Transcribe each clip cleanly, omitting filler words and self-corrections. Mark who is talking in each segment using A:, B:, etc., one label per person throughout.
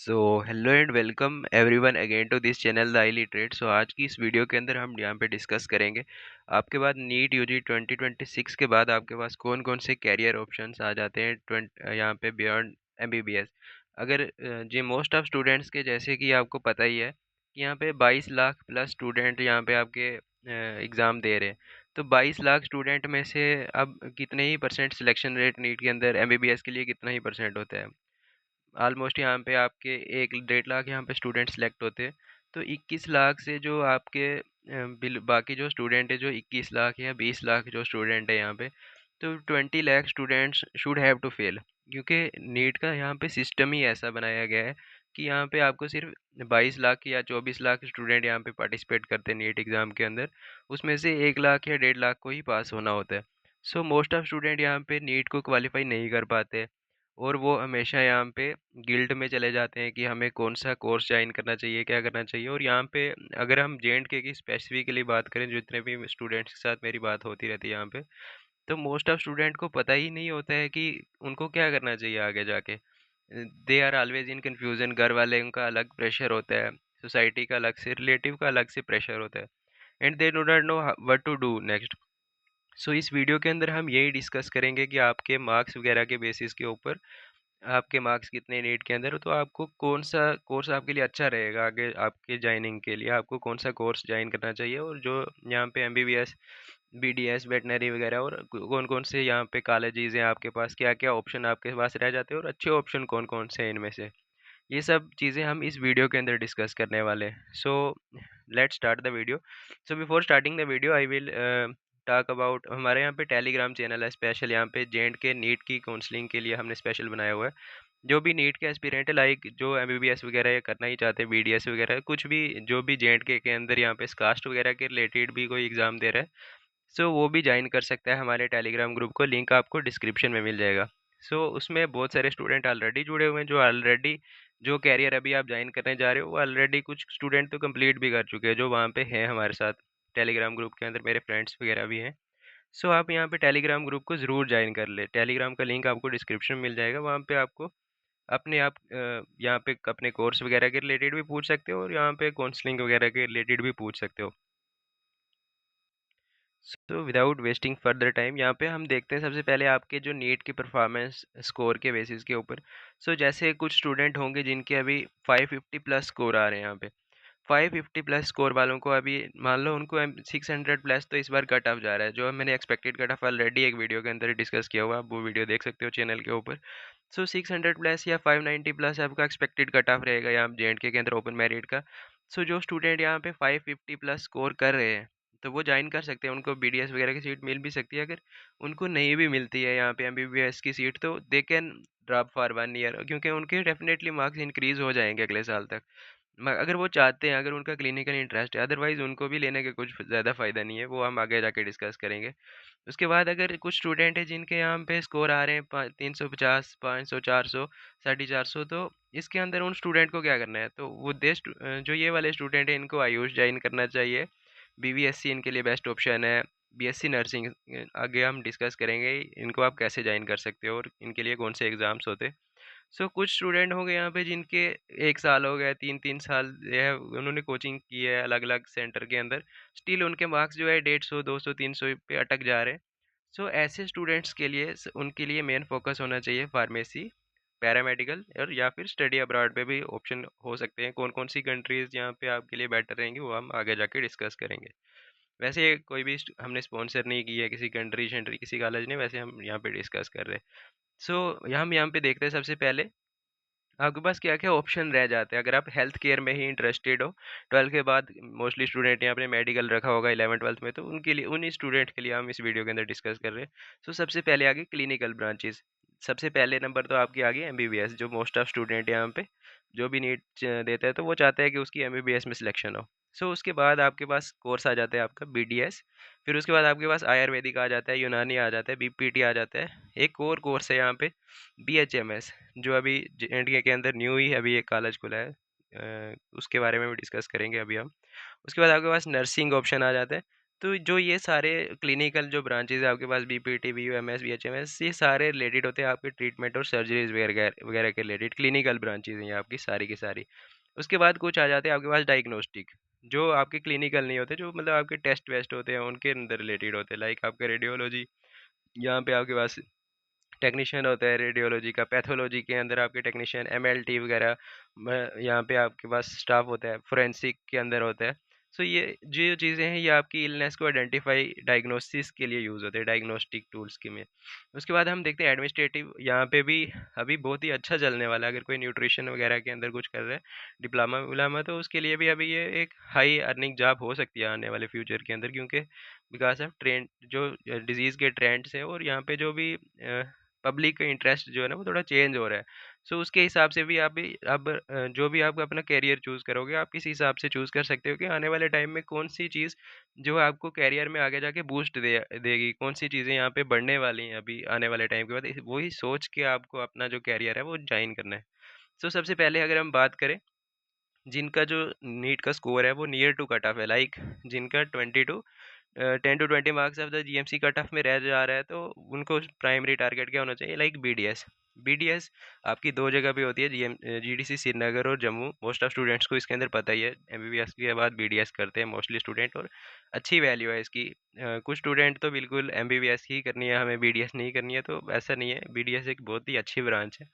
A: So hello and welcome everyone again to this channel the I literate. So आज की इस video के अंदर हम यहाँ पे डिस्कस करेंगे आपके बाद नीट यूजी 2026 के बाद आपके पास कौन कौन से कैरियर ऑप्शंस आ जाते हैं यहाँ पे बियॉन्ड एमबीबीएस। अगर जी मोस्ट ऑफ स्टूडेंट्स के जैसे कि आपको पता ही है कि यहाँ पे 22 लाख प्लस स्टूडेंट यहाँ पे आपके एग्ज़ाम दे रहे हैं। तो 22 लाख स्टूडेंट में से अब कितने ही परसेंट सिलेक्शन रेट नीट के अंदर एमबीबीएस के लिए कितना ही परसेंट होता है। ऑलमोस्ट यहाँ पे आपके 1 डेढ़ लाख यहाँ पे स्टूडेंट सेलेक्ट होते हैं। तो 21 लाख से जो आपके बाकी जो स्टूडेंट है जो 21 लाख या 20 लाख जो स्टूडेंट है यहाँ पे, तो 20 lakh students should have to fail, क्योंकि नीट का यहाँ पे सिस्टम ही ऐसा बनाया गया है कि यहाँ पे आपको सिर्फ 22 लाख या 24 लाख स्टूडेंट यहाँ पे पार्टिसिपेट करते हैं नीट एग्ज़ाम के अंदर। उसमें से 1 लाख या 1.5 लाख को ही पास होना होता है। सो मोस्ट ऑफ स्टूडेंट यहाँ पे नीट को क्वालिफाई नहीं कर पाते और वो हमेशा यहाँ पे गिल्ट में चले जाते हैं कि हमें कौन सा कोर्स ज्वाइन करना चाहिए, क्या करना चाहिए। और यहाँ पे अगर हम जे.एंड.के की स्पेसिफिकली बात करें, जितने भी स्टूडेंट्स के साथ मेरी बात होती रहती है यहाँ पे, तो मोस्ट ऑफ स्टूडेंट को पता ही नहीं होता है कि उनको क्या करना चाहिए आगे जाके। They are always in confusion. घर वाले उनका अलग प्रेशर होता है, सोसाइटी का अलग से, रिलेटिव का अलग से प्रेशर होता है, and they do not know what to do next. So इस वीडियो के अंदर हम यही डिस्कस करेंगे कि आपके मार्क्स वगैरह के बेसिस के ऊपर, आपके मार्क्स कितने नीट के अंदर, तो आपको कौन सा कोर्स आपके लिए अच्छा रहेगा आगे आपके ज्वाइनिंग के लिए, आपको कौन सा कोर्स ज्वाइन करना चाहिए। और जो यहाँ पे एमबीबीएस, बीडीएस, वेटनरी वगैरह, और कौन कौन से यहाँ पे कॉलेजेस हैं आपके पास, क्या क्या ऑप्शन आपके पास रह जाते हैं और अच्छे ऑप्शन कौन कौन से हैं इनमें से, ये सब चीज़ें हम इस वीडियो के अंदर डिस्कस करने वाले हैं। So let's start the video. So before starting the video I will talk about, हमारे यहाँ पे टेलीग्राम चैनल है स्पेशल, यहाँ पे जेएंड के नीट की काउंसलिंग के लिए हमने स्पेशल बनाया हुआ है। जो भी नीट के एस्पिरेंट है, लाइक जो एमबीबीएस वगैरह ये करना ही चाहते हैं, बीडीएस वगैरह कुछ भी, जो भी जेएंड के अंदर यहाँ पे कास्ट वगैरह के रिलेटेड भी कोई एग्ज़ाम दे रहा है, सो वो भी ज्वाइन कर सकता है हमारे टेलीग्राम ग्रुप को। लिंक आपको डिस्क्रिप्शन में मिल जाएगा। सो उसमें बहुत सारे स्टूडेंट ऑलरेडी जुड़े हुए हैं, जो ऑलरेडी जो कैरियर अभी आप ज्वाइन करने जा रहे हो, वो ऑलरेडी कुछ स्टूडेंट तो कंप्लीट भी कर चुके हैं जो वहाँ पे हैं हमारे साथ टेलीग्राम ग्रुप के अंदर, मेरे फ्रेंड्स वगैरह भी हैं। सो आप यहाँ पे टेलीग्राम ग्रुप को ज़रूर ज्वाइन कर ले। टेलीग्राम का लिंक आपको डिस्क्रिप्शन में मिल जाएगा। वहाँ पे आपको अपने आप यहाँ पे अपने कोर्स वगैरह के रिलेटेड भी पूछ सकते हो और यहाँ पे काउंसलिंग वगैरह के रिलेटेड भी पूछ सकते हो। So without wasting further time, यहाँ पे हम देखते हैं सबसे पहले आपके जो नीट की परफॉर्मेंस स्कोर के बेसिस के ऊपर। सो जैसे कुछ स्टूडेंट होंगे जिनके अभी 550 प्लस स्कोर आ रहे हैं, यहाँ पे 550 प्लस स्कोर वालों को अभी मान लो उनको 600 प्लस तो इस बार कट ऑफ जा रहा है, जो मैंने एक्सपेक्टेड कट ऑफ ऑलरेडी एक वीडियो के अंदर डिस्कस किया हुआ, आप वो वीडियो देख सकते हो चैनल के ऊपर। सो 600 प्लस या 590 प्लस आपका एक्सपेक्टेड कट ऑफ रहेगा यहाँ जे.एंड.के अंदर ओपन मेरिट का। सो जो स्टूडेंट यहाँ पे 550 प्लस स्कोर कर रहे हैं, तो वो ज्वाइन कर सकते हैं, उनको बीडीएस वगैरह की सीट मिल भी सकती है। अगर उनको नहीं भी मिलती है यहाँ पे एमबीबीएस की सीट, तो they can drop for 1 year, क्योंकि उनके डेफिनेटली मार्क्स इंक्रीज हो जाएंगे अगले साल तक। अगर वो चाहते हैं, अगर उनका क्लिनिकल इंटरेस्ट है, अदरवाइज उनको भी लेने का कुछ ज़्यादा फ़ायदा नहीं है, वो हम आगे जाके डिस्कस करेंगे। उसके बाद अगर कुछ स्टूडेंट है जिनके यहाँ पे स्कोर आ रहे हैं 350, 500, 400, 450, तो इसके अंदर उन स्टूडेंट को क्या करना है, तो वो जो ये वाले स्टूडेंट है, इनको आयुष ज्वाइन करना चाहिए। बीवीएससी इनके लिए बेस्ट ऑप्शन है। बीएससी नर्सिंग आगे हम डिस्कस करेंगे, इनको आप कैसे ज्वाइन कर सकते हो और इनके लिए कौन से एग्ज़ाम्स होते हैं। सो कुछ स्टूडेंट होंगे यहाँ पे जिनके 1 साल हो गया, 3-3 साल जो है उन्होंने कोचिंग की है अलग अलग सेंटर के अंदर, स्टिल उनके मार्क्स जो है 150, 200, 300 पे अटक जा रहे हैं। सो ऐसे स्टूडेंट्स के लिए उनके लिए मेन फोकस होना चाहिए फार्मेसी, पैरामेडिकल, और या फिर स्टडी अब्रॉड पे भी ऑप्शन हो सकते हैं। कौन कौन सी कंट्रीज़ यहाँ पे आपके लिए बेटर रहेंगी वो हम आगे जाके डिस्कस करेंगे। वैसे कोई भी हमने स्पॉन्सर नहीं की है किसी कंट्री शेंट्री किसी कॉलेज ने, वैसे हम यहाँ पे डिस्कस कर रहे हैं। सो हम यहाँ पे देखते हैं सबसे पहले आपके पास क्या क्या ऑप्शन रह जाते हैं अगर आप हेल्थ केयर में ही इंटरेस्टेड हो। 12 के बाद मोस्टली स्टूडेंट यहाँ पे मेडिकल रखा होगा 11 12 में, तो उनके लिए, उन स्टूडेंट के लिए हम इस वीडियो के अंदर डिस्कस कर रहे हैं। सो सबसे पहले आगे क्लिनिकल ब्रांचेस। सबसे पहले नंबर तो आपकी आ गई एमबीबीएस, जो मोस्ट ऑफ स्टूडेंट यहाँ पे जो भी नीट देता है तो वो चाहता है कि उसकी एमबीबीएस में सिलेक्शन हो। सो उसके बाद आपके पास कोर्स आ जाता है आपका बीडीएस। फिर उसके बाद आपके पास आयुर्वेदिक आ जाता है, यूनानी आ जाता है, बीपीटी आ जाता है। एक और कोर्स है यहाँ पे बीएचएमएस, जो अभी जे.एंड.के के अंदर न्यू ही अभी एक कॉलेज खुला है, उसके बारे में भी डिस्कस करेंगे अभी हम। उसके बाद आपके पास नर्सिंग ऑप्शन आ जाता है। तो जो ये सारे क्लिनिकल जो ब्रांचेज़ है आपके पास बीपीटी, बीयूएमएस, बीएचएमएस, ये सारे रिलेटेड होते हैं आपके ट्रीटमेंट और सर्जरीज़ वगैरह वगैरह के रिलेटेड क्लिनिकल ब्रांचेज़ हैं ये आपकी सारी की सारी। उसके बाद कुछ आ जाते हैं आपके पास डायग्नोस्टिक, जो आपके क्लिनिकल नहीं होते, जो मतलब आपके टेस्ट वेस्ट होते हैं उनके अंदर रिलेटेड होते हैं, लाइक आपका रेडियोलॉजी, यहाँ पे आपके पास टेक्नीशियन होता है रेडियोलॉजी का, पैथोलॉजी के अंदर आपके टेक्नीशियन, एमएलटी वगैरह यहाँ पे आपके पास स्टाफ होता है, फोरेंसिक के अंदर होता है। सो ये जो चीज़ें हैं ये आपकी इलनेस को आइडेंटिफाई डायग्नोसिस के लिए यूज़ होते हैं, डायग्नोस्टिक टूल्स के में। उसके बाद हम देखते हैं एडमिनिस्ट्रेटिव, यहाँ पे भी अभी बहुत ही अच्छा चलने वाला है। अगर कोई न्यूट्रिशन वगैरह के अंदर कुछ कर रहा है डिप्लोमा विप्लोमा, तो उसके लिए भी अभी ये एक हाई अर्निंग जॉब हो सकती है आने वाले फ्यूचर के अंदर, क्योंकि बिकॉज ऑफ ट्रेंड जो डिजीज़ के ट्रेंड्स हैं और यहाँ पे जो भी पब्लिक का इंटरेस्ट जो है ना वो थोड़ा चेंज हो रहा है। सो उसके हिसाब से भी आप भी अब जो भी आप अपना करियर चूज़ करोगे आप किस हिसाब से चूज़ कर सकते हो कि आने वाले टाइम में कौन सी चीज़ जो आपको करियर में आगे जाके बूस्ट देगी, कौन सी चीज़ें यहाँ पे बढ़ने वाली हैं अभी आने वाले टाइम के बाद, वही सोच के आपको अपना जो करियर है वो ज्वाइन करना है। सो सबसे पहले अगर हम बात करें जिनका जो नीट का स्कोर है वो नियर टू कट ऑफ है, लाइक जिनका 10 to 20 marks of the GMC cut off में रह जा रहा है, तो उनको प्राइमरी टारगेट क्या होना चाहिए, लाइक बीडीएस। बीडीएस आपकी दो जगह पे होती है, जीडीसी श्रीनगर और जम्मू। मोस्ट ऑफ स्टूडेंट्स को इसके अंदर पता ही है, एमबीबीएस के बाद बीडीएस करते हैं मोस्टली स्टूडेंट, और अच्छी वैल्यू है इसकी। कुछ स्टूडेंट तो बिल्कुल एमबीबीएस ही करनी है, हमें बीडीएस नहीं करनी है, तो ऐसा नहीं है, बीडीएस एक बहुत ही अच्छी ब्रांच है।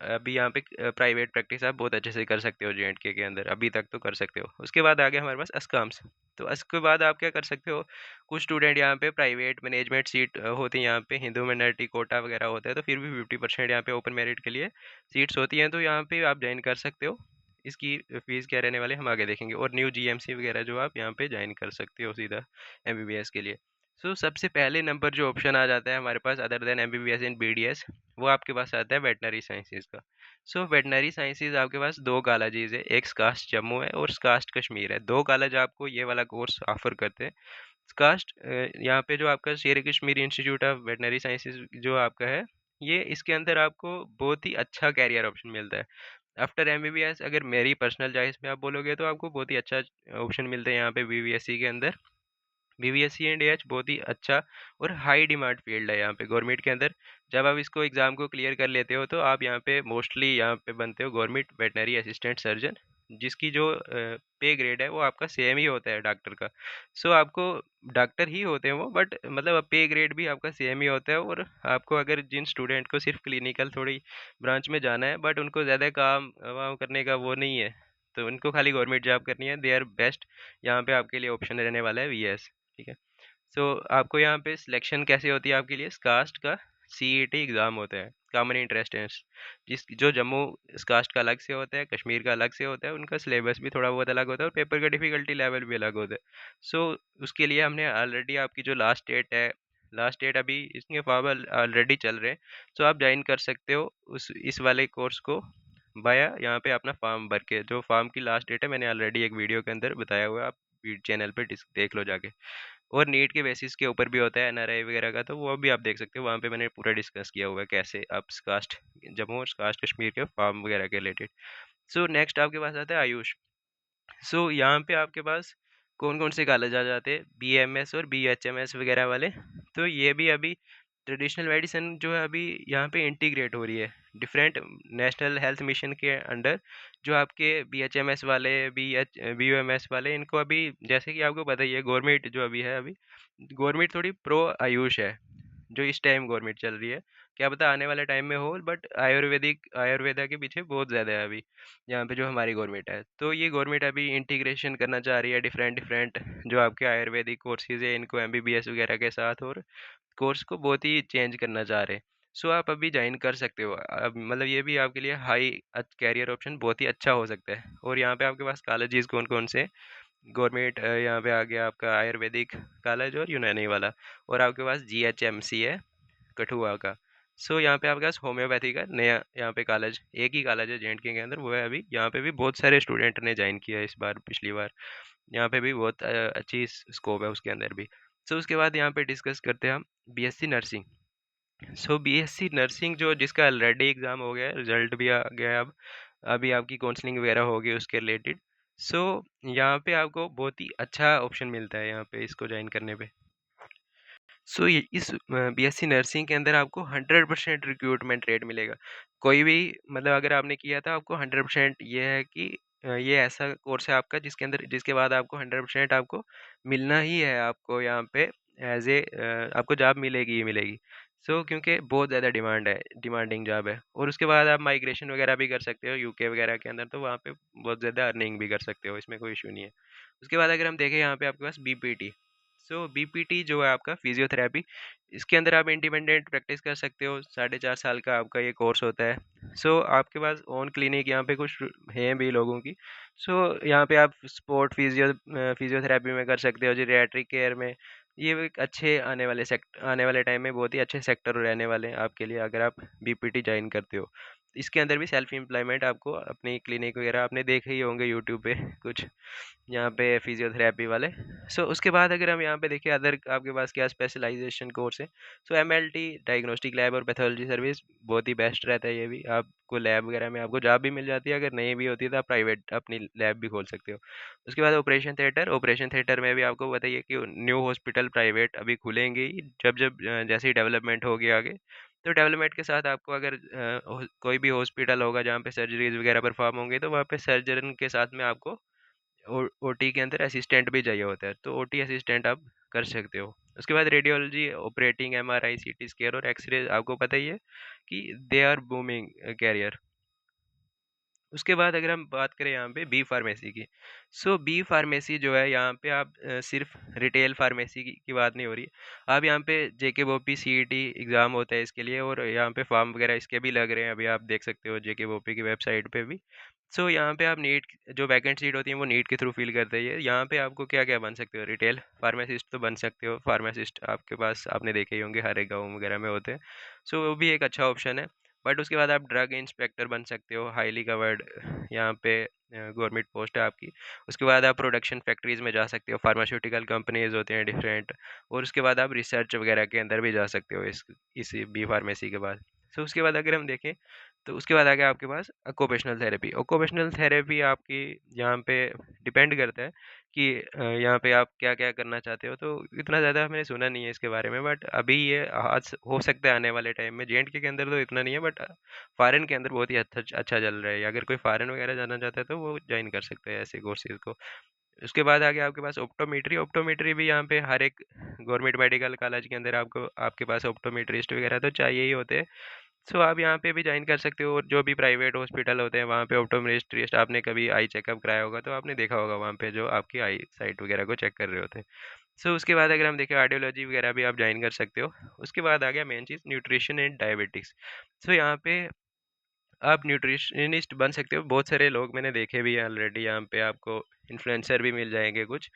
A: अभी यहाँ पे प्राइवेट प्रैक्टिस आप बहुत अच्छे से कर सकते हो जेएंडके के अंदर, अभी तक तो कर सकते हो। उसके बाद आ गया हमारे पास अस्काम्स। तो उसके बाद आप क्या कर सकते हो, कुछ स्टूडेंट यहाँ पे प्राइवेट मैनेजमेंट सीट होती है, यहाँ पे हिंदू मिनॉरिटी कोटा वगैरह होता है, तो फिर भी 50% यहाँ पे ओपन मेरिट के लिए सीट्स होती हैं, तो यहाँ पे आप ज्वाइन कर सकते हो। इसकी फीस क्या रहने वाली है हम आगे देखेंगे, और न्यू जीएमसी वगैरह जो आप यहाँ पे ज्वाइन कर सकते हो सीधा एमबीबीएस के लिए। सो सबसे पहले नंबर जो ऑप्शन आ जाता है हमारे पास other than MBBS in BDS, वो आपके पास आता है वेटनरी साइंसेज का। सो वेटनरी साइंसेज आपके पास दो कॉलेजेस है, एक स्कास्ट जम्मू है और स्कास्ट कश्मीर है। दो कॉलेज आपको ये वाला कोर्स ऑफर करते हैं। स्कास्ट यहाँ पे जो आपका शेर Kashmir institute of veterinary sciences जो आपका है, ये इसके अंदर आपको बहुत ही अच्छा कैरियर ऑप्शन मिलता है। आफ्टर एमबीबीएस अगर मेरी पर्सनल चॉइस में आप बोलोगे तो आपको बहुत ही अच्छा ऑप्शन मिलता है यहाँ पे बीबीएससी के अंदर। बीबीएससी एंड एच बहुत ही अच्छा और हाई डिमांड फील्ड है यहाँ पे गवर्नमेंट के अंदर। जब आप इसको एग्ज़ाम को क्लियर कर लेते हो तो आप यहाँ पे मोस्टली यहाँ पे बनते हो गवर्नमेंट वेटनरी असिस्टेंट सर्जन, जिसकी जो पे ग्रेड है वो आपका सेम ही होता है डॉक्टर का। सो आपको डॉक्टर ही होते हैं वो, बट मतलब पे ग्रेड भी आपका सेम ही होता है। और आपको अगर जिन स्टूडेंट को सिर्फ क्लिनिकल थोड़ी ब्रांच में जाना है बट उनको ज़्यादा काम वाम करने का वो नहीं है, तो उनको खाली गवर्नमेंट जॉब करनी है, दे आर बेस्ट। यहाँ पे आपके लिए ऑप्शन रहने वाला है वीएस। ठीक है। सो आपको यहाँ पे सिलेक्शन कैसे होती है आपके लिए, कास्ट का सीईटी एग्ज़ाम होता है, कॉमन इंटरेस्ट टेस्ट, जिस जो जम्मू कास्ट का अलग से होता है, कश्मीर का अलग से होता है, उनका सिलेबस भी थोड़ा बहुत अलग होता है और पेपर का डिफ़िकल्टी लेवल भी अलग होता है। सो उसके लिए हमने ऑलरेडी आपकी जो लास्ट डेट है, लास्ट डेट अभी इसके फॉर्म ऑलरेडी चल रहे हैं। सो आप ज्वाइन कर सकते हो उस इस वाले कोर्स को बाया यहाँ पे अपना फॉर्म भर के। जो फॉर्म की लास्ट डेट है मैंने ऑलरेडी एक वीडियो के अंदर बताया हुआ है, आप चैनल पे देख लो जाके। और नीट के बेसिस के ऊपर भी होता है एनआरआई वगैरह का, तो वो भी आप देख सकते हो, वहाँ पे मैंने पूरा डिस्कस किया हुआ है कैसे आप कास्ट जम्मू और कास्ट कश्मीर के फॉर्म वगैरह के रिलेटेड। सो नेक्स्ट आपके पास आता है आयुष। सो यहाँ पे आपके पास कौन कौन से कॉलेज आ जाते हैं, बीएमएस और बीएचएमएस वगैरह वाले। तो ये भी अभी ट्रेडिशनल मेडिसिन जो है अभी यहाँ पे इंटीग्रेट हो रही है डिफरेंट नेशनल हेल्थ मिशन के अंडर। जो आपके बीएचएमएस वाले बीयूएमएस वाले, इनको अभी जैसे कि आपको पता ही है गवर्नमेंट जो अभी है, अभी गवर्नमेंट थोड़ी प्रो आयुष है, जो इस टाइम गवर्नमेंट चल रही है। क्या पता आने वाले टाइम में हो, बट आयुर्वेदा के पीछे बहुत ज़्यादा है अभी यहाँ पे जो हमारी गवर्नमेंट है। तो ये गवर्नमेंट अभी इंटीग्रेशन करना चाह रही है डिफरेंट डिफरेंट जो आपके आयुर्वेदिक कोर्सेज है इनको एमबीबीएस वगैरह के साथ, और कोर्स को बहुत ही चेंज करना चाह रहे हैं। सो आप अभी ज्वाइन कर सकते हो, अब मतलब ये भी आपके लिए हाई कैरियर ऑप्शन बहुत ही अच्छा हो सकता है। और यहाँ पे आपके पास कॉलेजेस कौन कौन से, गवर्नमेंट यहाँ पे आ गया आपका आयुर्वेदिक कॉलेज और यूनानी वाला, और आपके पास जीएचएमसी है कठुआ का। सो यहाँ पे आपके पास होम्योपैथी का नया यहाँ पे कॉलेज, एक ही कॉलेज है जेएंडके के अंदर, वो है अभी यहाँ पे भी बहुत सारे स्टूडेंट ने ज्वाइन किया है इस बार, पिछली बार यहाँ पे भी बहुत अच्छी स्कोप है उसके अंदर भी। सो उसके बाद यहाँ पे डिस्कस करते हैं हम बीएससी नर्सिंग। सो बीएससी नर्सिंग जो जिसका ऑलरेडी एग्ज़ाम हो गया है, रिजल्ट भी आ गया है अब, अभी आपकी काउंसलिंग वगैरह होगी उसके रिलेटेड। सो यहाँ पे आपको बहुत ही अच्छा ऑप्शन मिलता है यहाँ पे इसको ज्वाइन करने पे। सो ये इस बीएससी नर्सिंग के अंदर आपको 100% रिक्रूटमेंट रेट मिलेगा। कोई भी मतलब अगर आपने किया था आपको 100% ये है कि ये ऐसा कोर्स है आपका जिसके बाद आपको 100% आपको मिलना ही है आपको यहाँ पे आपको जॉब मिलेगी ही मिलेगी। सो क्योंकि बहुत ज़्यादा डिमांडिंग जॉब है और उसके बाद आप माइग्रेशन वगैरह भी कर सकते हो यूके वगैरह के अंदर तो वहाँ पे बहुत ज़्यादा अर्निंग भी कर सकते हो, इसमें कोई इशू नहीं है। उसके बाद अगर हम देखें यहाँ पे आपके पास बीपीटी। सो बीपीटी जो है आपका फिजियोथेरेपी, इसके अंदर आप इंडिपेंडेंट प्रैक्टिस कर सकते हो। 4.5 साल का आपका ये कोर्स होता है। सो आपके पास ओन क्लिनिक यहाँ पे कुछ हैं भी लोगों की। सो यहाँ पे आप स्पोर्ट फिजियोथेरेपी में कर सकते हो, जीरियाट्रिक केयर में। ये एक अच्छे आने वाले टाइम में बहुत ही अच्छे सेक्टर रहने वाले हैं आपके लिए अगर आप बीपीटी ज्वाइन करते हो। इसके अंदर भी सेल्फ एम्प्लॉयमेंट आपको अपनी क्लिनिक वगैरह आपने देखे ही होंगे यूट्यूब पे कुछ यहाँ पे फिजियोथेरेपी वाले। सो उसके बाद अगर हम यहाँ पे देखें अदर आपके पास क्या स्पेशलाइजेशन कोर्स है। सो एमएलटी डायग्नोस्टिक लैब और पैथोलॉजी सर्विस बहुत ही बेस्ट रहता है। ये भी आपको लैब वगैरह में आपको जॉब भी मिल जाती है, अगर नहीं भी होती है तो आप प्राइवेट अपनी लैब भी खोल सकते हो। उसके बाद ऑपरेशन थिएटर में भी आपको बताइए कि न्यू हॉस्पिटल प्राइवेट अभी खुलेंगे ही, जब जब जैसे ही डेवलपमेंट होगी आगे। तो डेवलपमेंट के साथ आपको अगर कोई भी हॉस्पिटल होगा जहाँ पे सर्जरीज वगैरह परफॉर्म होंगे तो वहाँ पे सर्जन के साथ में आपको ओटी के अंदर असिस्टेंट भी चाहिए होता है, तो ओटी असिस्टेंट आप कर सकते हो। उसके बाद radiology operating MRI CT scan और एक्सरे आपको पता ही है कि दे आर बूमिंग कैरियर। उसके बाद अगर हम बात करें यहाँ पे बी फार्मेसी की। सो बी फार्मेसी जो है यहाँ पे आप सिर्फ रिटेल फार्मेसी की बात नहीं हो रही है। आप यहाँ पे जेके बोपी सीईटी एग्ज़ाम होता है इसके लिए और यहाँ पे फॉर्म वगैरह इसके भी लग रहे हैं, अभी आप देख सकते हो जेके बोपी की वेबसाइट पे भी। सो यहाँ पे आप नीट जो वैकेंट सीट होती है वो नीट के थ्रू फिल करते हैं। यहाँ पे आपको क्या क्या बन सकते हो, रिटेल फार्मासिस्ट तो बन सकते हो। फार्मासिस्ट आपके पास आपने देखे ही होंगे हर एक गाँव वगैरह में होते हैं। सो वो भी एक अच्छा ऑप्शन है। बट उसके बाद आप ड्रग इंस्पेक्टर बन सकते हो, हाईली कवर्ड यहाँ पे गवर्नमेंट पोस्ट है आपकी। उसके बाद आप प्रोडक्शन फैक्ट्रीज में जा सकते हो, फार्मास्यूटिकल कंपनीज होते हैं डिफरेंट। और उसके बाद आप रिसर्च वगैरह के अंदर भी जा सकते हो इस बी फार्मेसी के बाद। सो उसके बाद अगर हम देखें तो उसके बाद आ गया आपके पास ऑक्यूपेशनल थेरेपी आपकी यहाँ पे डिपेंड करता है कि यहाँ पे आप क्या क्या करना चाहते हो। तो इतना ज़्यादा मैंने सुना नहीं है इसके बारे में, बट अभी ये आज हो सकता है आने वाले टाइम में। जेएंडके के अंदर तो इतना नहीं है, बट फॉरेन के अंदर बहुत ही अच्छा अच्छा चल रहा है। अगर कोई फॉरेन वगैरह जाना चाहता है तो वो ज्वाइन कर सकते हैं ऐसे कोर्सेज को। उसके बाद आ गया आपके पास ऑप्टोमेट्री भी यहाँ पे हर एक गवर्नमेंट मेडिकल कॉलेज के अंदर आपको आपके पास ऑप्टोमेट्रिस्ट वगैरह तो चाहिए ही होते हैं। सो आप यहाँ पे भी ज्वाइन कर सकते हो, और जो भी प्राइवेट हॉस्पिटल होते हैं वहाँ पे ऑप्टोमेट्रिस्ट, आपने कभी आई चेकअप कराया होगा तो आपने देखा होगा वहाँ पे जो आपकी आई साइट वगैरह को चेक कर रहे होते हैं। सो उसके बाद अगर हम देखें कार्डियोलॉजी वगैरह भी आप ज्वाइन कर सकते हो। उसके बाद आ गया मेन चीज़ न्यूट्रिशन एंड डायबिटिक्स। सो यहाँ पे आप न्यूट्रिशनिस्ट बन सकते हो। बहुत सारे लोग मैंने देखे भी हैं ऑलरेडी, यहाँ पे आपको इन्फ्लुएंसर भी मिल जाएंगे कुछ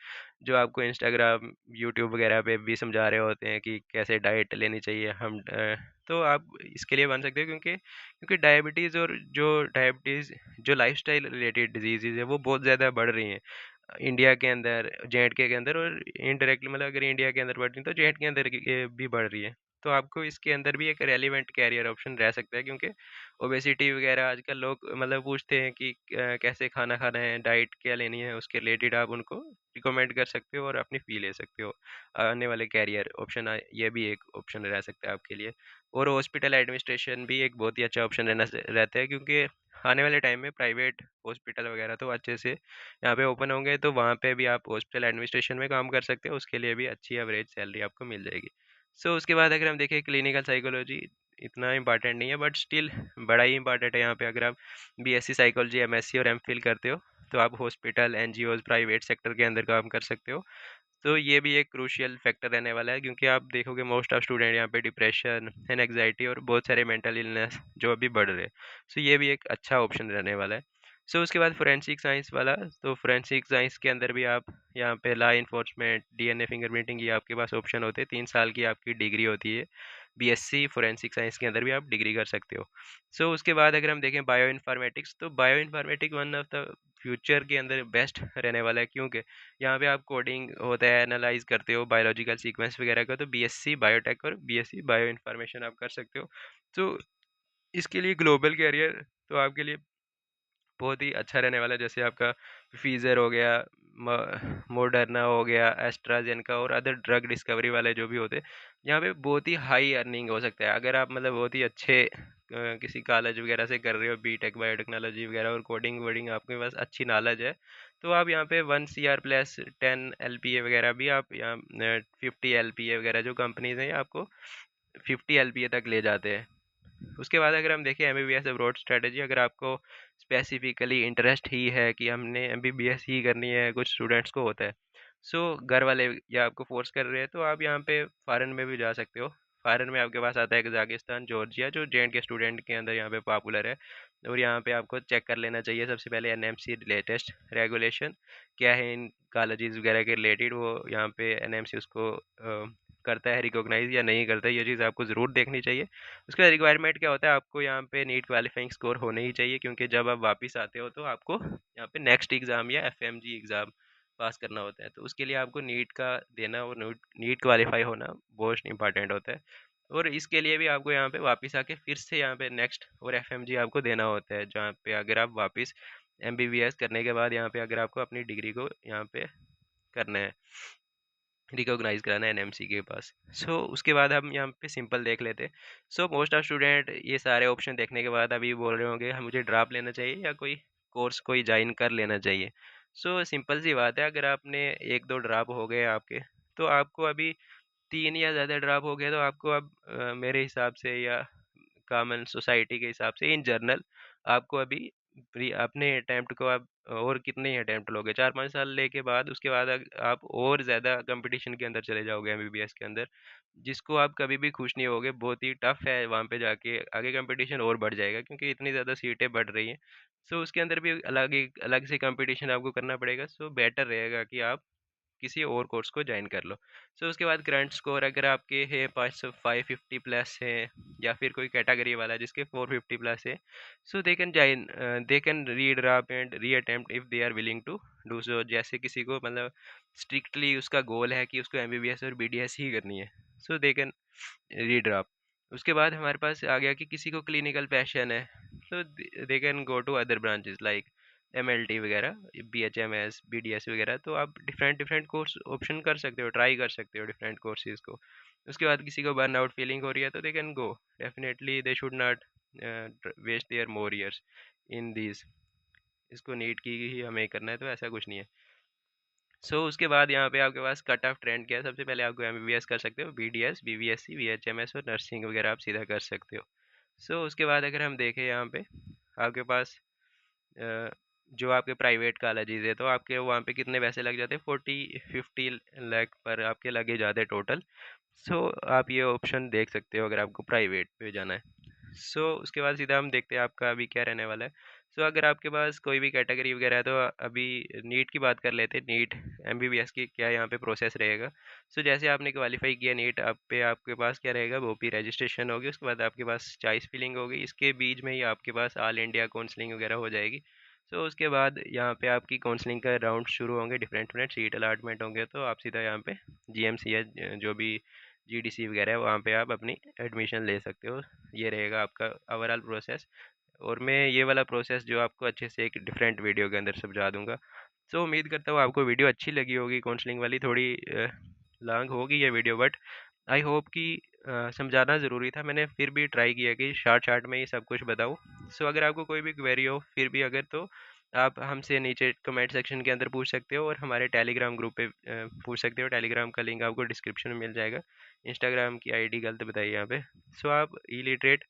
A: जो आपको इंस्टाग्राम यूट्यूब वगैरह पे भी समझा रहे होते हैं कि कैसे डाइट लेनी चाहिए। तो आप इसके लिए बन सकते हो, क्योंकि डायबिटीज़ जो लाइफस्टाइल रिलेटेड डिजीज़ है वो बहुत ज़्यादा बढ़ रही हैं इंडिया के अंदर, जेएंडके के अंदर, और इनडायरेक्टली मतलब अगर इंडिया के अंदर बढ़ रही है तो जेएंडके के अंदर भी बढ़ रही है। तो आपको इसके अंदर भी एक रेलिवेंट कैरियर ऑप्शन रह सकता है, क्योंकि ओबेसिटी वगैरह आजकल लोग मतलब पूछते हैं कि कैसे खाना खाना है, डाइट क्या लेनी है, उसके रिलेटेड आप उनको रिकमेंड कर सकते हो और अपनी फ़ी ले सकते हो। आने वाले कैरियर ऑप्शन ये भी एक ऑप्शन रह सकता है आपके लिए। और हॉस्पिटल एडमिनिस्ट्रेशन भी एक बहुत ही अच्छा ऑप्शन रहता है, क्योंकि आने वाले टाइम में प्राइवेट हॉस्पिटल वगैरह तो अच्छे से यहाँ पे ओपन होंगे, तो वहाँ पे भी आप हॉस्पिटल एडमिनिस्ट्रेशन में काम कर सकते हो। उसके लिए भी अच्छी एवरेज सैलरी आपको मिल जाएगी। सो उसके बाद अगर हम देखें क्लिनिकल साइकोलॉजी, इतना इम्पॉर्टेंट नहीं है बट स्टिल बड़ा ही इंपॉर्टेंट है। यहाँ पे अगर आप बीएससी साइकोलॉजी एमएससी और एमफिल करते हो तो आप हॉस्पिटल एनजीओज प्राइवेट सेक्टर के अंदर काम कर सकते हो। तो ये भी एक क्रूशियल फैक्टर रहने वाला है, क्योंकि आप देखोगे मोस्ट ऑफ स्टूडेंट यहाँ पे डिप्रेशन एंड एग्जाइटी और बहुत सारे मेंटल इलनेस जो अभी बढ़ रहे हैं। सो ये भी एक अच्छा ऑप्शन रहने वाला है। सो उसके बाद फोरेंसिक साइंस वाला, तो फोरेंसिक साइंस के अंदर भी आप यहाँ पे लॉ इन्फोर्समेंट, डीएनए फिंगरप्रिंटिंग, ये आपके पास ऑप्शन होते हैं। 3 साल की आपकी डिग्री होती है। बीएससी फोरेंसिक साइंस के अंदर भी आप डिग्री कर सकते हो। सो उसके बाद अगर हम देखें बायो इन्फॉर्मेटिक्स, तो bio informatic one of the future के अंदर बेस्ट रहने वाला है, क्योंकि यहाँ पे आप कोडिंग होता है, एनालाइज करते हो बायोलॉजिकल सीक्वेंस वगैरह का, तो बीएससी बायोटेक और बीएससी बायो इन्फॉर्मेशन आप कर सकते हो। तो इसके लिए ग्लोबल कैरियर तो आपके लिए बहुत ही अच्छा रहने वाला है। जैसे आपका फीज़र हो गया, मोडर्ना हो गया, एस्ट्राजेनेका और अदर ड्रग डिस्कवरी वाले जो भी होते हैं, यहाँ पे बहुत ही हाई अर्निंग हो सकता है। अगर आप मतलब बहुत ही अच्छे किसी कॉलेज वगैरह से कर रहे हो, बीटेक बायोटेक्नोलॉजी वगैरह और कोडिंग वोडिंग आपके पास अच्छी नॉलेज है, तो आप यहाँ पे 1 CR प्लस 10 LPA वगैरह भी आप यहाँ 50 LPA वगैरह जो कंपनीज हैं आपको 50 LPA तक ले जाते हैं। उसके बाद अगर हम देखें एमबीबीएस अब्रॉड स्ट्रेटजी, अगर आपको स्पेसिफिकली इंटरेस्ट ही है कि हमने एमबीबीएस ही करनी है, कुछ स्टूडेंट्स को होता है, सो घर वाले या आपको फोर्स कर रहे हैं, तो आप यहाँ पे फॉरेन में भी जा सकते हो। फॉरेन में आपके पास आता है कजाकिस्तान, जॉर्जिया, जो जेएंड के स्टूडेंट के अंदर यहाँ पे पॉपुलर है। और यहाँ पे आपको चेक कर लेना चाहिए सबसे पहले एनएमसी लेटेस्ट रेगुलेशन क्या है इन कॉलेजेस वगैरह के रिलेटेड, वो यहाँ पे एनएमसी उसको करता है रिकॉग्नाइज या नहीं करता है, ये चीज़ आपको ज़रूर देखनी चाहिए। उसका रिक्वायरमेंट क्या होता है, आपको यहाँ पे नीट क्वालिफाइंग स्कोर होने ही चाहिए, क्योंकि जब आप वापस आते हो तो आपको यहाँ पे नेक्स्ट एग्ज़ाम या एफएमजी एग्ज़ाम पास करना होता है, तो उसके लिए आपको नीट का देना और नीट क्वालिफाई होना बहुत इंपॉर्टेंट होता है। और इसके लिए भी आपको यहाँ पे वापस आके फिर से यहाँ पे नेक्स्ट और एफएमजी आपको देना होता है, जहाँ पे अगर आप वापस एमबीबीएस करने के बाद यहाँ पे अगर आपको अपनी डिग्री को यहाँ पे करना है, रिकॉग्नाइज कराना है एनएमसी के पास। उसके बाद हम यहाँ पे सिंपल देख लेते हैं। मोस्ट ऑफ स्टूडेंट ये सारे ऑप्शन देखने के बाद अभी बोल रहे होंगे मुझे ड्रॉप लेना चाहिए या कोई कोर्स कोई ज्वाइन कर लेना चाहिए। सिंपल सी बात है, अगर आपने एक दो ड्रॉप हो गए आपके, तो आपको अभी 3 या ज़्यादा ड्रॉप हो गया, तो आपको अब मेरे हिसाब से या कॉमन सोसाइटी के हिसाब से इन जनरल आपको अभी अपने अटैम्प्ट को आप और कितने ही अटैम्प्ट लोगे, 4-5 साल लेके बाद उसके बाद आप और ज़्यादा कंपटीशन के अंदर चले जाओगे एमबीबीएस के अंदर, जिसको आप कभी भी खुश नहीं होगे। बहुत ही टफ है वहाँ पे जाके, आगे कंपटीशन और बढ़ जाएगा क्योंकि इतनी ज़्यादा सीटें बढ़ रही हैं। उसके अंदर भी अलग से कंपटीशन आपको करना पड़ेगा। बेटर रहेगा कि आप किसी और कोर्स को ज्वाइन कर लो। उसके बाद करंट स्कोर अगर आपके है 550 प्लस है, या फिर कोई कैटेगरी वाला है जिसके 450 प्लस है, they can join, they can redrop and reattempt if they are willing to do so. जैसे किसी को मतलब स्ट्रिक्टली उसका गोल है कि उसको एमबीबीएस और बीडीएस ही करनी है, दे कैन रीड्रॉप। उसके बाद हमारे पास आ गया कि किसी को क्लिनिकल पैशन है, they can go to other branches like MLT वगैरह, बीएचएमएस, बीडीएस वगैरह। तो आप डिफरेंट डिफरेंट कोर्स ऑप्शन कर सकते हो, ट्राई कर सकते हो डिफरेंट कोर्सेज को। उसके बाद किसी को बर्न आउट फीलिंग हो रही है, तो they can go, definitely they should not waste their more years in these. इसको नीट की ही हमें करना है, तो ऐसा कुछ नहीं है। उसके बाद यहाँ पे आपके पास कट ऑफ ट्रेंड क्या है, सबसे पहले आपको एमबीबीएस कर सकते हो, बीडीएस, बीवीएससी, बीएचएमएस और नर्सिंग वगैरह आप सीधा कर सकते हो। उसके बाद अगर हम देखें यहाँ पे आपके पास जो आपके प्राइवेट कॉलेजेस है, तो आपके वहाँ पे कितने पैसे लग जाते हैं, 40-50 लाख पर आपके लगे जाते हैं टोटल। आप ये ऑप्शन देख सकते हो अगर आपको प्राइवेट पे जाना है। उसके बाद सीधा हम देखते हैं आपका अभी क्या रहने वाला है। अगर आपके पास कोई भी कैटेगरी वगैरह है, तो अभी नीट की बात कर लेते हैं। नीट एमबीबीएस की क्या यहाँ पे प्रोसेस रहेगा। जैसे आपने क्वालिफाई किया नीट, आप पे आपके पास क्या रहेगा, ओपी रजिस्ट्रेशन होगी, उसके बाद आपके पास चॉइस फिलिंग होगी, इसके बीच में ही आपके पास ऑल इंडिया काउंसलिंग वगैरह हो जाएगी। उसके बाद यहाँ पे आपकी काउंसलिंग का राउंड शुरू होंगे, डिफरेंट डिफरेंट सीट अलॉटमेंट होंगे, तो आप सीधा यहाँ पे जीएमसी या जो भी जीडीसी वगैरह है वहाँ पे आप अपनी एडमिशन ले सकते हो। ये रहेगा आपका ओवरऑल प्रोसेस। और मैं ये वाला प्रोसेस जो आपको अच्छे से एक डिफरेंट वीडियो के अंदर समझा दूंगा। उम्मीद करता हूँ आपको वीडियो अच्छी लगी होगी। काउंसलिंग वाली थोड़ी लॉन्ग होगी ये वीडियो, बट आई होप कि समझाना ज़रूरी था। मैंने फिर भी ट्राई किया कि शार्ट शार्ट में ही सब कुछ बताऊँ। अगर आपको कोई भी क्वेरी हो फिर भी अगर, तो आप हमसे नीचे कमेंट सेक्शन के अंदर पूछ सकते हो, और हमारे टेलीग्राम ग्रुप पे पूछ सकते हो। टेलीग्राम का लिंक आपको डिस्क्रिप्शन में मिल जाएगा। इंस्टाग्राम की आईडी गलत बताइए यहाँ पे। आप ई लिटरेट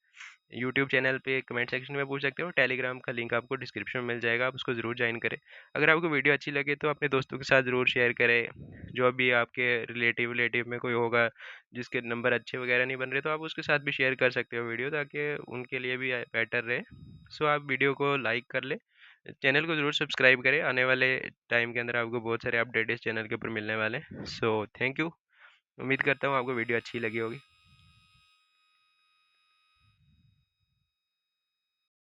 A: यूट्यूब चैनल पे कमेंट सेक्शन में पूछ सकते हो। टेलीग्राम का लिंक आपको डिस्क्रिप्शन में मिल जाएगा, आप उसको ज़रूर ज्वाइन करें। अगर आपको वीडियो अच्छी लगे तो अपने दोस्तों के साथ ज़रूर शेयर करें। जो भी आपके रिलेटिव में कोई होगा जिसके नंबर अच्छे वगैरह नहीं बन रहे, तो आप उसके साथ भी शेयर कर सकते हो वीडियो, ताकि उनके लिए भी बेटर रहे। आप वीडियो को लाइक कर ले, चैनल को ज़रूर सब्सक्राइब करें। आने वाले टाइम के अंदर आपको बहुत सारे अपडेट इस चैनल के ऊपर मिलने वाले हैं। Thank you. उम्मीद करता हूँ आपको वीडियो अच्छी लगी होगी।